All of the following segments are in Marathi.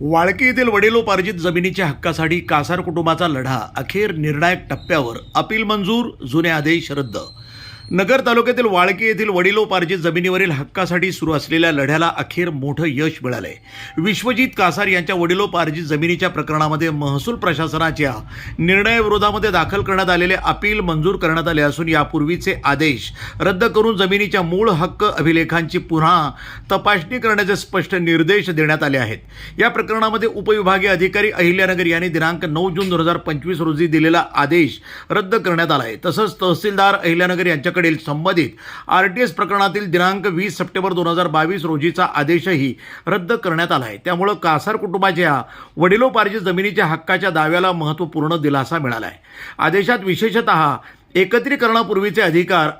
वाळकी येथील वडिलोपार्जित जमिनीच्या हक्कासाठी कासार कुटुंबाचा लढा अखेर निर्णायक टप्प्यावर. अपील मंजूर, जुने आदेश रद्द. नगर तालुक्यातील वाळकी येथील वडिलोपार्जित जमिनीवरील हक्कासाठी सुरू असलेल्या लढ्याला अखेर मोठं यश मिळालंय. विश्वजित कासार यांच्या वडिलोपार्जित जमिनीच्या प्रकरणामध्ये महसूल प्रशासनाच्या निर्णयाविरोधामध्ये दाखल करण्यात आलेले अपील मंजूर करण्यात आले असून यापूर्वीचे आदेश रद्द करून जमिनीच्या मूळ हक्क अभिलेखांची पुन्हा तपासणी करण्याचे स्पष्ट निर्देश देण्यात आले आहेत. या प्रकरणामध्ये उपविभागीय अधिकारी अहिल्यानगर यांनी दिनांक 9 जून 2025 रोजी दिलेला आदेश रद्द करण्यात आला आहे. तसंच तहसीलदार अहिल्यानगर यांच्याकडील संबंधित आरटीएस प्रकरणातील दिनांक 20 सप्टेंबर 2022 रोजीचा आदेशही रद्द करण्यात आला आहे. त्यामुळे कासार कुटुंबाच्या वडिलोपार्जित जमिनीच्या हक्काच्या दाव्याला महत्त्वपूर्ण दिलासा मिळाला आहे. आदेशात विशेषतः एकत्रीकरणापूर्वीचे अधिकार,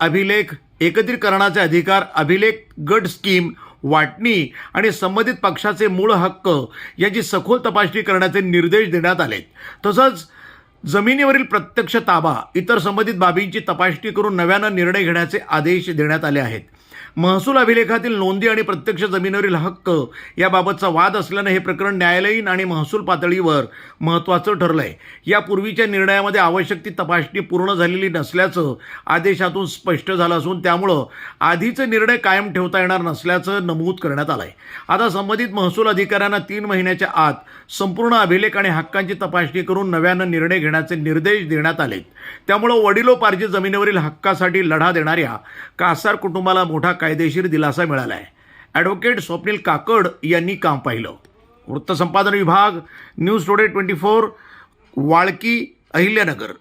एकत्रीकरणाचे अधिकार, अभिलेख, गट स्कीम, वाटणी आणि संबंधित पक्षाचे मूळ हक्क यांची सखोल तपासणी करण्याचे निर्देश देण्यात आले. तसंच जमिनीवरील प्रत्यक्ष ताबा, इतर संबंधित बाबींची तपासणी करून नव्यानं निर्णय घेण्याचे आदेश देण्यात आले आहेत. महसूल अभिलेखातील नोंदी आणि प्रत्यक्ष जमिनीवरील हक्क याबाबतचा वाद असल्यानं हे प्रकरण न्यायालयीन आणि महसूल पातळीवर महत्त्वाचं ठरलं आहे. यापूर्वीच्या निर्णयामध्ये आवश्यक ती तपासणी पूर्ण झालेली नसल्याचं आदेशातून स्पष्ट झालं असून त्यामुळं आधीचे निर्णय कायम ठेवता येणार नसल्याचं नमूद करण्यात आलं आहे. आता संबंधित महसूल अधिकाऱ्यांना 3 महिन्याच्या आत संपूर्ण अभिलेख आणि हक्कांची तपासणी करून नव्यानं निर्णय घेण्याचे निर्देश देण्यात आलेत. त्यामुळं वडिलोपार्जित जमिनीवरील हक्कासाठी लढा देणाऱ्या कासार कुटुंबाला मोठा कायदेशीर दिलासा मिळाला आहे. ॲडव्होकेट स्वप्नील काकड यांनी काम पाहिलं. वृत्तसंपादन विभाग, न्यूज टुडे 24, वाळकी, अहिल्यानगर.